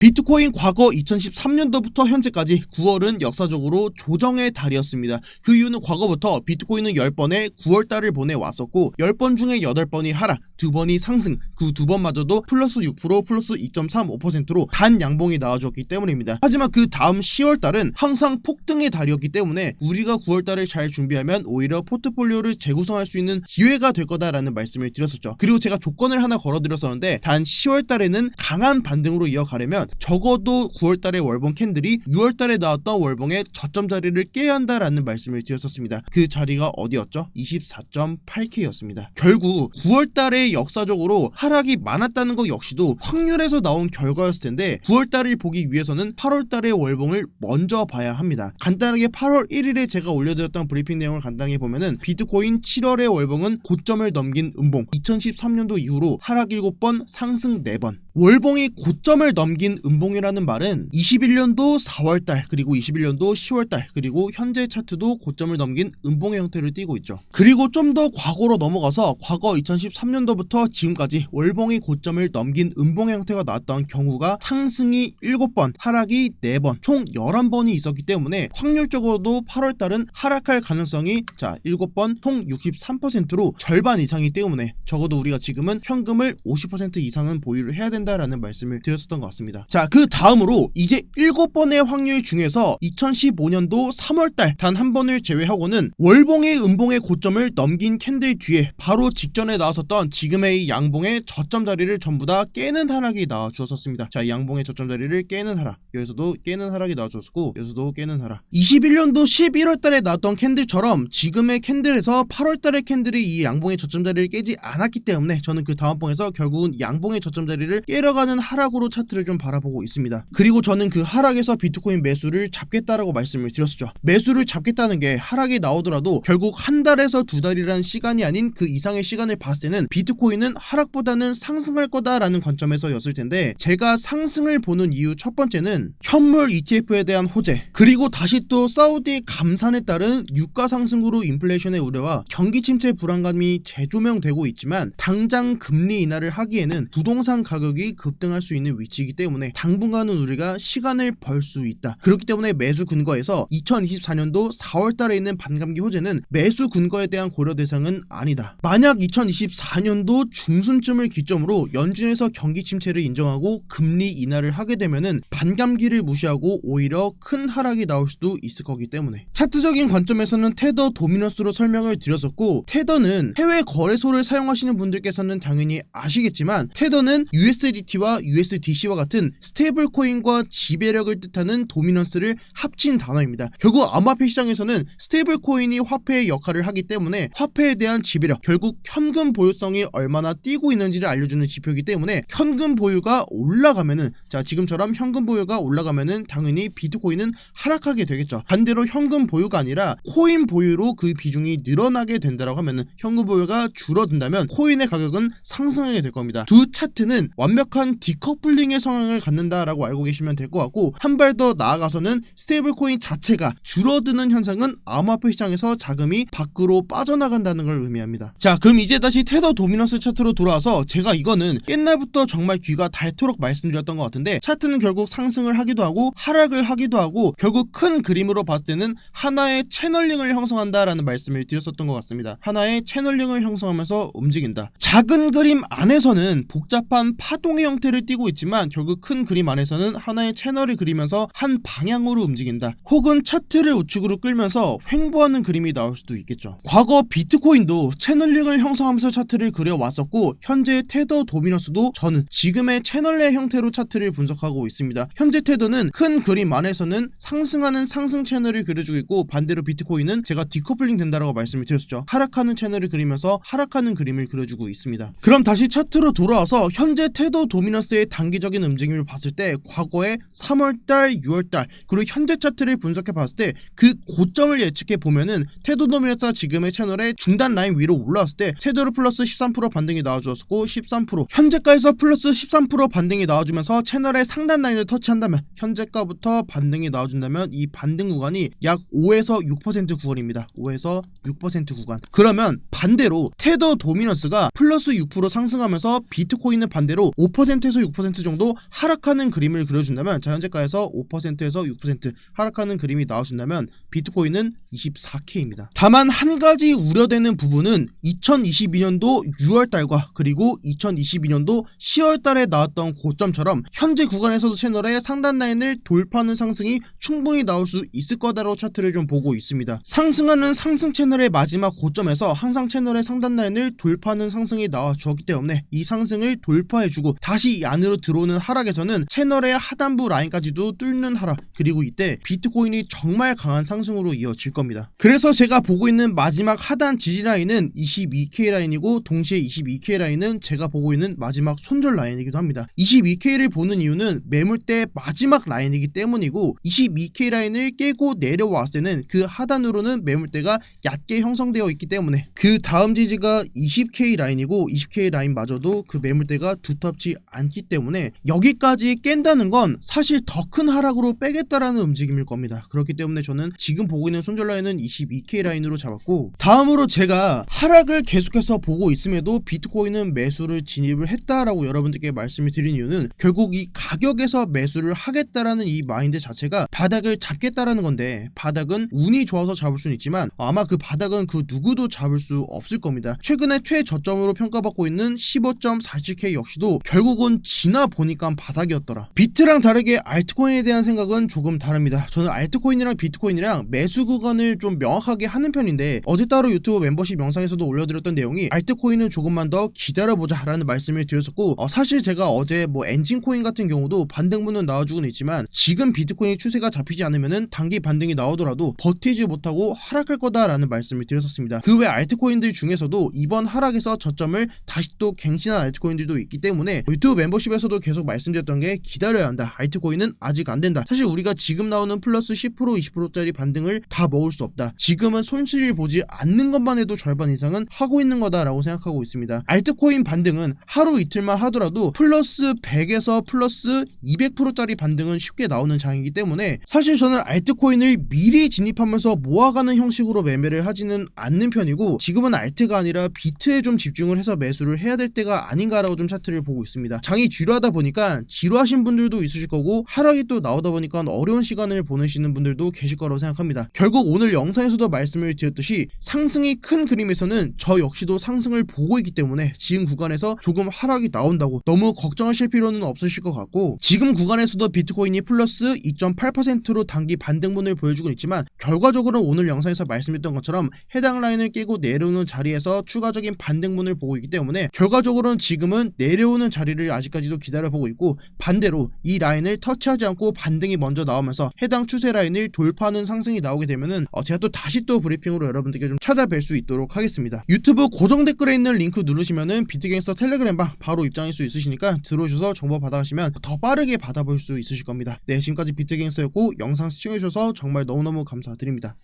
비트코인 과거 2013년도부터 현재까지 9월은 역사적으로 조정의 달이었습니다. 그 이유는 과거부터 비트코인은 10번의 9월달을 보내왔었고 10번 중에 8번이 하락, 2번이 상승, 그 2번마저도 플러스 6%, 플러스 2.35%로 단 양봉이 나와줬기 때문입니다. 하지만 그 다음 10월달은 항상 폭등의 달이었기 때문에 우리가 9월달을 잘 준비하면 오히려 포트폴리오를 재구성할 수 있는 기회가 될 거다라는 말씀을 드렸었죠. 그리고 제가 조건을 하나 걸어드렸었는데 단 10월달에는 강한 반등으로 이어가려면 적어도 9월달의 월봉 캔들이 6월달에 나왔던 월봉의 저점 자리를 깨야 한다라는 말씀을 드렸었습니다. 그 자리가 어디였죠? 24.8K였습니다. 결국 9월달에 역사적으로 하락이 많았다는 것 역시도 확률에서 나온 결과였을 텐데 9월달을 보기 위해서는 8월달의 월봉을 먼저 봐야 합니다. 간단하게 8월 1일에 제가 올려드렸던 브리핑 내용을 간단하게 보면은 비트코인 7월의 월봉은 고점을 넘긴 음봉, 2013년도 이후로 하락 7번, 상승 4번. 월봉이 고점을 넘긴 음봉이라는 말은 21년도 4월달 그리고 21년도 10월달 그리고 현재 차트도 고점을 넘긴 음봉의 형태를 띠고 있죠. 그리고 좀 더 과거로 넘어가서 과거 2013년도부터 지금까지 월봉이 고점을 넘긴 음봉의 형태가 나왔던 경우가 상승이 7번, 하락이 4번, 총 11번이 있었기 때문에 확률적으로도 8월달은 하락할 가능성이 7번, 총 63%로 절반 이상이기 때문에 적어도 우리가 지금은 현금을 50% 이상은 보유를 해야 된다라는 말씀을 드렸었던 것 같습니다. 자, 그 다음으로 이제 7번의 확률 중에서 2015년도 3월달 단 한 번을 제외하고는 월봉의 음봉의 고점을 넘긴 캔들 뒤에 바로 직전에 나왔었던 지금의 이 양봉의 저점 자리를 전부 다 깨는 하락이 나와 주었었습니다. 자, 이 양봉의 저점 자리를 깨는 하락, 여기서도 깨는 하락이 나와 주었고 여기서도 깨는 하락. 21년도 11월달에 나왔던 캔들처럼 지금의 캔들에서 8월달의 캔들이 이 양봉의 저점 자리를 깨지 않았기 때문에 저는 그 다음 봉에서 결국은 양봉의 저점 자리를 깨려가는 하락으로 차트를 좀 바라보고 있습니다. 그리고 저는 그 하락에서 비트코인 매수를 잡겠다라고 말씀을 드렸었죠. 매수를 잡겠다는 게 하락이 나오더라도 결국 한 달에서 두 달이라는 시간이 아닌 그 이상의 시간을 봤을 때는 비트코인은 하락보다는 상승할 거다라는 관점에서였을 텐데 제가 상승을 보는 이유 첫 번째는 현물 ETF에 대한 호재, 그리고 다시 또 사우디 감산에 따른 유가 상승으로 인플레이션의 우려와 경기 침체 불안감이 재조명되고 있지만 당장 금리 인하를 하기에는 부동산 가격이 급등할 수 있는 위치이기 때문에 당분간은 우리가 시간을 벌 수 있다. 그렇기 때문에 매수 근거에서 2024년도 4월달에 있는 반감기 호재는 매수 근거에 대한 고려 대상은 아니다. 만약 2024년도 중순쯤을 기점으로 연준에서 경기 침체를 인정하고 금리 인하를 하게 되면은 반감기를 무시하고 오히려 큰 하락이 나올 수도 있을 거기 때문에 차트적인 관점에서는 테더 도미넌스로 설명을 드렸었고, 테더는 해외 거래소를 사용하시는 분들께서는 당연히 아시겠지만 테더는 USDT와 USDC와 같은 스테이블 코인과 지배력을 뜻하는 도미넌스를 합친 단어입니다. 결국 암호화폐 시장에서는 스테이블 코인이 화폐의 역할을 하기 때문에 화폐에 대한 지배력, 결국 현금 보유성이 얼마나 뛰고 있는지를 알려주는 지표이기 때문에 현금 보유가 올라가면은, 자, 지금처럼 현금 보유가 올라가면은 당연히 비트코인은 하락하게 되겠죠. 반대로 현금 보유가 아니라 코인 보유로 그 비중이 늘어나게 된다라고 하면은, 현금 보유가 줄어든다면 코인의 가격은 상승하게 될 겁니다. 두 차트는 완벽한 디커플링의 성향을 갖는다라고 알고 계시면 될 것 같고, 한 발 더 나아가서는 스테이블 코인 자체가 줄어드는 현상은 암호화폐 시장에서 자금이 밖으로 빠져나간다는 걸 의미합니다. 자, 그럼 이제 다시 테더 도미넌스 차트로 돌아와서 제가 이거는 옛날부터 정말 귀가 닳도록 말씀드렸던 것 같은데, 차트는 결국 상승을 하기도 하고 하락을 하기도 하고 결국 큰 그림으로 봤을 때는 하나의 채널링을 형성한다라는 말씀을 드렸었던 것 같습니다. 하나의 채널링을 형성하면서 움직인다. 작은 그림 안에서는 복잡한 파동의 형태를 띠고 있지만 결국 큰 그림 안에서는 하나의 채널을 그리면서 한 방향으로 움직인다. 혹은 차트를 우측으로 끌면서 횡보하는 그림이 나올 수도 있겠죠. 과거 비트코인도 채널링을 형성하면서 차트를 그려왔었고, 현재 테더 도미넌스도 저는 지금의 채널의 형태로 차트를 분석하고 있습니다. 현재 테더는 큰 그림 안에서는 상승하는 상승 채널을 그려주고 있고, 반대로 비트코인은 제가 디커플링 된다라고 말씀을 드렸죠. 하락하는 채널을 그리면서 하락하는 그림을 그려주고 있습니다. 그럼 다시 차트로 돌아와서 현재 테더 도미넌스의 단기적인 움직임을 봤을 때 과거의 3월달, 6월달 그리고 현재 차트를 분석해 봤을 때 그 고점을 예측해 보면은 테더 도미넌스가 지금의 채널의 중단 라인 위로 올라왔을 때 테더로 플러스 13% 반등이 나와주었고 13%, 현재가에서 플러스 13% 반등이 나와주면서 채널의 상단 라인을 터치한다면, 현재가부터 반등이 나와준다면 이 반등 구간이 약 5에서 6% 구간입니다. 5에서 6% 구간. 그러면 반대로 테더 도미넌스가 플러스 6% 상승하면서 비트코인은 반대로 5%에서 6% 정도 하락하는 그림을 그려준다면, 자 현재가에서 5%에서 6% 하락하는 그림이 나와준다면 비트코인은 24K입니다. 다만 한 가지 우려되는 부분은 2022년도 6월달과 그리고 2022년도 10월달에 나왔던 고점처럼 현재 구간에서도 채널의 상단 라인을 돌파하는 상승이 충분히 나올 수 있을 거다라고 차트를 좀 보고 있습니다. 상승하는 상승 채널의 마지막 고점에서 항상 채널의 상단 라인을 돌파하는 상승이 나와 주었기 때문에 이 상승을 돌파해주고 다시 이 안으로 들어오는 하락에서는 채널의 하단부 라인까지도 뚫는 하락, 그리고 이때 비트코인이 정말 강한 상승으로 이어질 겁니다. 그래서 제가 보고 있는 마지막 하단 지지 라인은 22K 라인이고 동시에 22K 라인은 제가 보고 있는 마지막 손절 라인이기도 합니다. 22K를 보는 이유는 매물대 마지막 라인이기 때문이고 22K 라인을 깨고 내려왔을 때는 그 하단으로는 매물대가 얕게 형성되어 있기 때문에 그 다음 지지가 20K 라인이고 20K 라인마저도 그 매물대가 두텁지 않기 때문에 여기까지 깬다는 건 사실 더 큰 하락으로 빼겠다라는 움직임일 겁니다. 그렇기 때문에 저는 지금 보고 있는 손절 라인은 22K 라인으로 잡았고, 다음으로 제가 하락을 계속해서 보고 있음에도 비트코인은 매수를 진입을 했다라고 여러분들께 말씀을 드린 이유는 결국 이 가격에서 매수를 하겠다라는 이 마인드 자체가 바닥을 잡겠다라는 건데, 바닥은 운이 좋아서 잡을 수는 있지만 아마 그 바닥은 그 누구도 잡을 수 없을 겁니다. 최근에 최저점으로 평가받고 있는 15.47K 역시도 결국은 지나 보니까 바닥이었더라. 비트랑 다르게 알트코인에 대한 생각은 조금 다릅니다. 저는 알트코인이랑 비트코인이랑 매수 구간을 좀 명확하게 하는 편인데, 어제 따로 유튜브 멤버십 영상에서도 올려드렸던 내용이 알트코인은 조금만 더 기다려보자 라는 말씀을 드렸었고, 사실 제가 어제 뭐 엔진코인 같은 경우도 반등분은 나와주고는 있지만 지금 비트코인 추세가 잡히지 않으면은 단기 반등이 나오더라도 버티지 못하고 하락할 거다라는 말씀을 드렸었습니다. 그 외 알트코인들 중에서도 이번 하락에서 저점을 다시 또 갱신한 알트코인들도 있기 때문에 유튜브 멤버십에서도 계속 말씀드렸던 게 기다려야 한다, 알트코인은 아직 안 된다. 사실 우리가 지금 나오는 플러스 10% 20%짜리 반등을 다 먹을 수 없다. 지금은 손실을 보지 않는 것만 해도 절반 이상은 하고 있는 거다라고 생각하고 있습니다. 알트코인 반등은 하루 이틀만 하더라도 플러스 100에서 플러스 200%짜리 반등은 쉽게 나오는 장이기 때문에 사실 저는 알트코인을 미리 진입하면서 모아가는 형식으로 매매를 하지는 않는 편이고, 지금은 알트가 아니라 비트에 좀 집중을 해서 매수를 해야 될 때가 아닌가라고 좀 차트를 보고 있습니다. 장이 지루하다 보니까 지루하신 분들도 있으실 거고, 하락이 또 나오다 보니까 어려운 시간을 보내시는 분들도 계실 거라고 생각합니다. 결국 오늘 영상에서도 말씀을 드렸듯이 상승이 큰 그림에서는 저 역시도 상승을 보고 있기 때문에 지금 구간에서 조금 하락이 나온다고 너무 걱정하실 필요는 없으실 것 같고, 지금 구간에서도 비트코인이 플러스 2.8%로 단기 반등분을 보여주고 있지만 결과적으로 오늘 영상에서 말씀드렸던 것처럼 해당 라인을 깨고 내려오는 자리에서 추가적인 반등분을 보고 있기 때문에 결과적으로는 지금은 내려오는 자리를 아직까지도 기다려보고 있고, 반대로 이 라인을 터치하지 않고 반등이 먼저 나오면서 해당 추세 라인을 돌파하는 상승이 나오게 되면은 제가 또 다시 또 브리핑으로 여러분들께 좀 찾아뵐 수 있도록 하겠습니다. 유튜브 고정 댓글에 있는 링크 누르시면은 비트갱스터 텔레그램방 바로 입장할 수 있으시니까 들어오셔서 정보 받아가시면 더 빠르게 받아볼 수 있으실 겁니다. 네, 지금까지 비트갱스터였고 영상 시청해주셔서 정말 너무너무 감사드립니다.